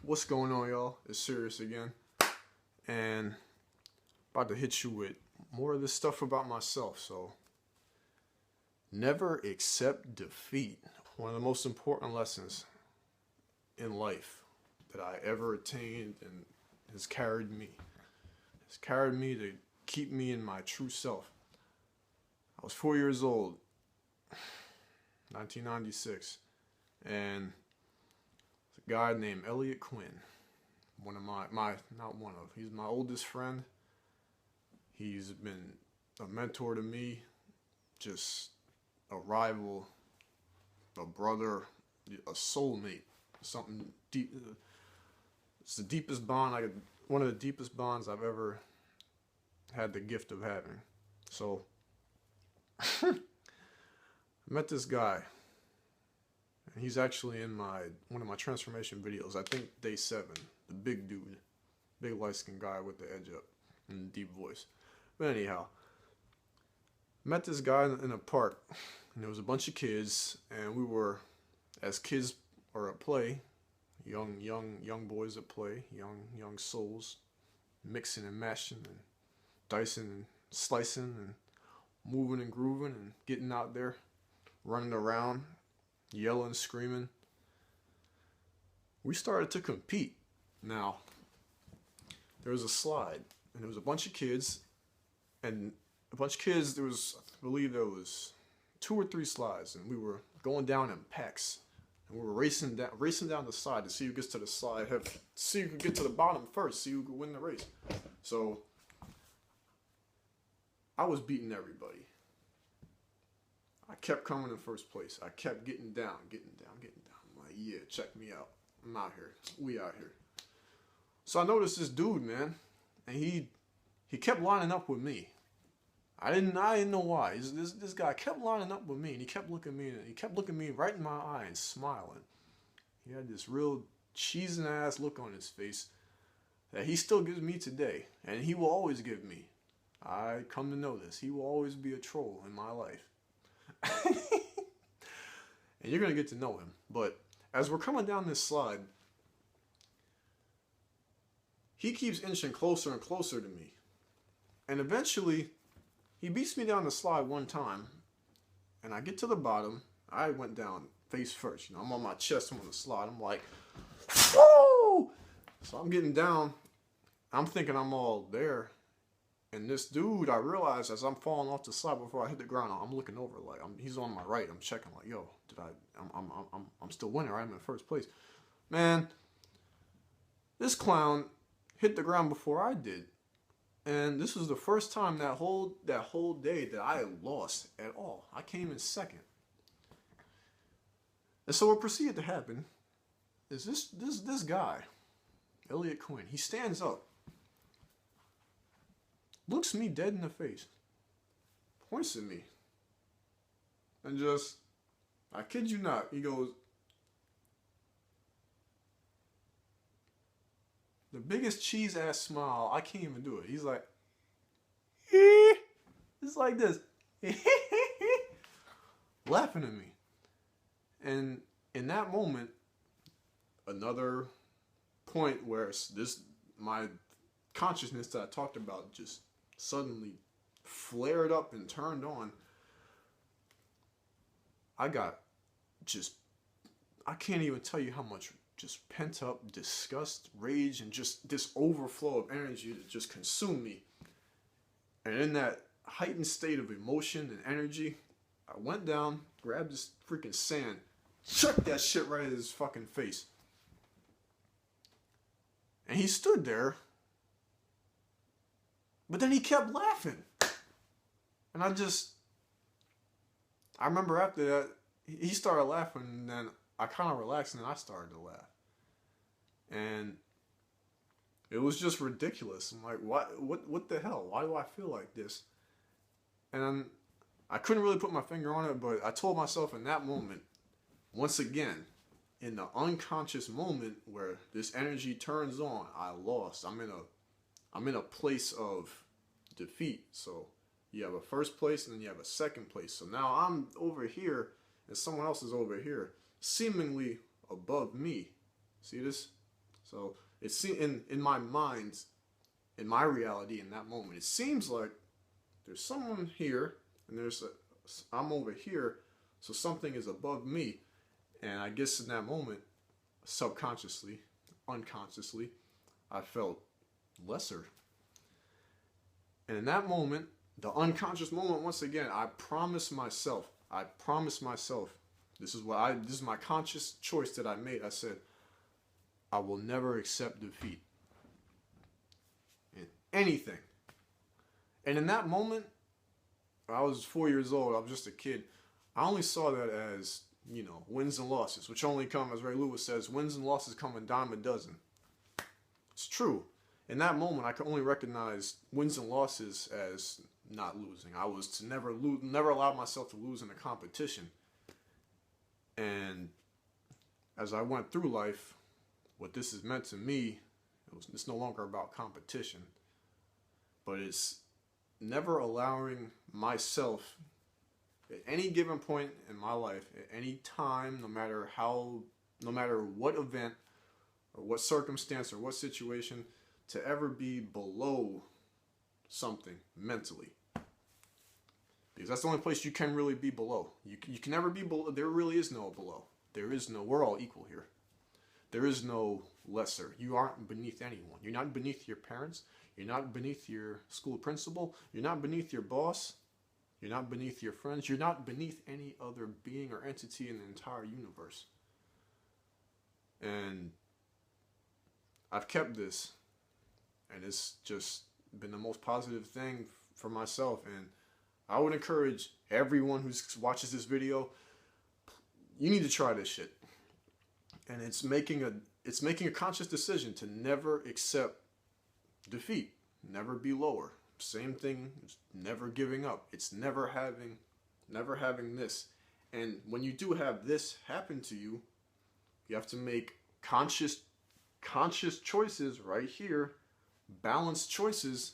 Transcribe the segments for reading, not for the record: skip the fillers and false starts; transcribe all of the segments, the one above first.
What's going on, y'all? It's Sirius again, and about to hit you with more of this stuff about myself. So, never accept defeat. One of the most important lessons in life that I ever attained and has carried me. Has carried me to keep me in my true self. I was 4 years old, 1996, and a guy named Elliot Quinn, one of he's my oldest friend. He's been a mentor to me, just a rival, a brother, a soulmate, something deep. It's the deepest bond, one of the deepest bonds I've ever had the gift of having. So, I met this guy. He's actually in one of my transformation videos. I think day 7. The big dude, big light skinned guy with the edge up and the deep voice. But anyhow, met this guy in a park, and there was a bunch of kids, and we were, as kids are at play, young boys at play, young souls, mixing and mashing and dicing and slicing and moving and grooving and getting out there, running around, yelling, screaming. We started to compete. Now, there was a slide, and there was a bunch of kids, there was, I believe there was 2 or 3 slides, and we were going down in packs, and we were racing down the slide to see who gets to the slide, see who could get to the bottom first, see who could win the race. So, I was beating everybody. I kept coming in first place. I kept getting down. I'm like, yeah, check me out. I'm out here. We out here. So I noticed this dude, man, and he kept lining up with me. I didn't know why. This guy kept lining up with me, and he kept looking me right in my eye and smiling. He had this real cheesing ass look on his face that he still gives me today, and he will always give me. I come to know this. He will always be a troll in my life. And you're going to get to know him. But as we're coming down this slide, he keeps inching closer and closer to me. And eventually, he beats me down the slide one time. And I get to the bottom. I went down face first. I'm on my chest. I'm on the slide. I'm like, woo! So I'm getting down. I'm thinking I'm all there. And this dude, I realized as I'm falling off the slide before I hit the ground, I'm looking over like he's on my right. I'm checking like, yo, I'm still winning, right? I'm in first place. Man, this clown hit the ground before I did, and this was the first time that whole day that I lost at all. I came in second, and so what proceeded to happen is this guy, Elliot Quinn. He stands up. Looks me dead in the face, points at me, and just, I kid you not, he goes, the biggest cheese ass smile, I can't even do it. He's like, it's like this, laughing at me. And in that moment, another point where my consciousness that I talked about just suddenly flared up and turned on. I can't even tell you how much just pent up disgust, rage, and just this overflow of energy that just consumed me. And in that heightened state of emotion and energy, I went down, grabbed this freaking sand, chucked that shit right in his fucking face. And he stood there. But then he kept laughing. And I remember after that, he started laughing, and then I kind of relaxed, and then I started to laugh. And it was just ridiculous. I'm like, what the hell? Why do I feel like this? And I couldn't really put my finger on it, but I told myself in that moment, once again, in the unconscious moment where this energy turns on, I lost. I'm in a place of defeat. So you have a first place and then you have a second place. So now I'm over here and someone else is over here, seemingly above me. See this? So it's in my mind, in my reality, in that moment, it seems like there's someone here, and I'm over here, so something is above me. And I guess in that moment, subconsciously, unconsciously, I felt lesser. And in that moment, the unconscious moment, once again, I promised myself, this is my conscious choice that I made. I said, I will never accept defeat in anything. And in that moment, I was 4 years old, I was just a kid. I only saw that as, wins and losses, which only come, as Ray Lewis says, wins and losses come a dime a dozen. It's true. In that moment, I could only recognize wins and losses as not losing. I was to never allow myself to lose in a competition. And as I went through life, what this has meant to me, it's no longer about competition, but it's never allowing myself at any given point in my life, at any time, no matter what event or what circumstance or what situation, to ever be below something mentally. Because that's the only place you can really be below. You can never be below. There really is no below. We're all equal here. There is no lesser. You aren't beneath anyone. You're not beneath your parents. You're not beneath your school principal. You're not beneath your boss. You're not beneath your friends. You're not beneath any other being or entity in the entire universe. And I've kept this. And it's just been the most positive thing for myself. And I would encourage everyone who watches this video, you need to try this shit. And it's making a conscious decision to never accept defeat, never be lower. Same thing, never giving up. It's never having this. And when you do have this happen to you, you have to make conscious choices right here. Balanced choices,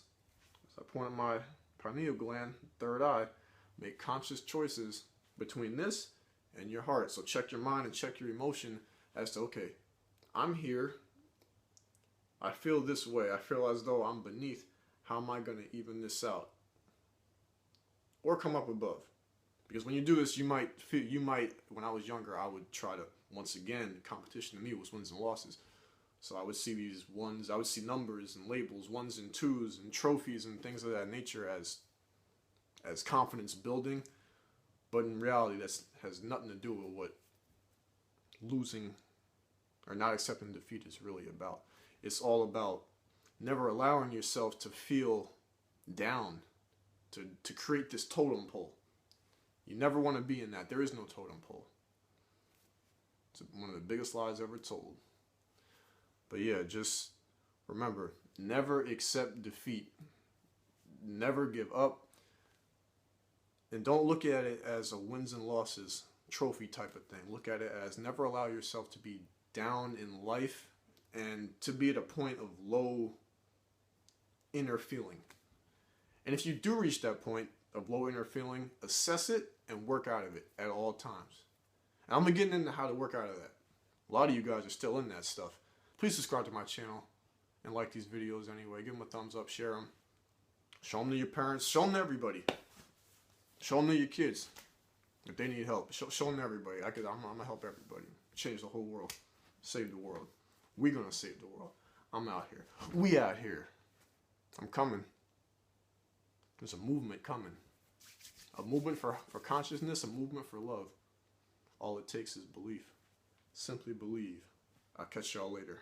as I point at my pineal gland, third eye, make conscious choices between this and your heart. So check your mind and check your emotion as to, okay, I'm here, I feel this way, I feel as though I'm beneath, how am I going to even this out? Or come up above. Because when you do this, you might, when I was younger, I would try to, once again, competition to me was wins and losses. So I would see these ones, I would see numbers and labels, ones and twos and trophies and things of that nature as confidence building. But in reality, that has nothing to do with what losing or not accepting defeat is really about. It's all about never allowing yourself to feel down, to create this totem pole. You never want to be in that. There is no totem pole. It's one of the biggest lies ever told. But yeah, just remember, never accept defeat. Never give up. And don't look at it as a wins and losses trophy type of thing. Look at it as never allow yourself to be down in life and to be at a point of low inner feeling. And if you do reach that point of low inner feeling, assess it and work out of it at all times. And I'm going to get into how to work out of that. A lot of you guys are still in that stuff. Please subscribe to my channel and like these videos anyway. Give them a thumbs up, share them. Show them to your parents. Show them to everybody. Show them to your kids if they need help. Show them to everybody. I'm going to help everybody. Change the whole world. Save the world. We're going to save the world. I'm out here. We out here. I'm coming. There's a movement coming. A movement for consciousness, a movement for love. All it takes is belief. Simply believe. I'll catch y'all later.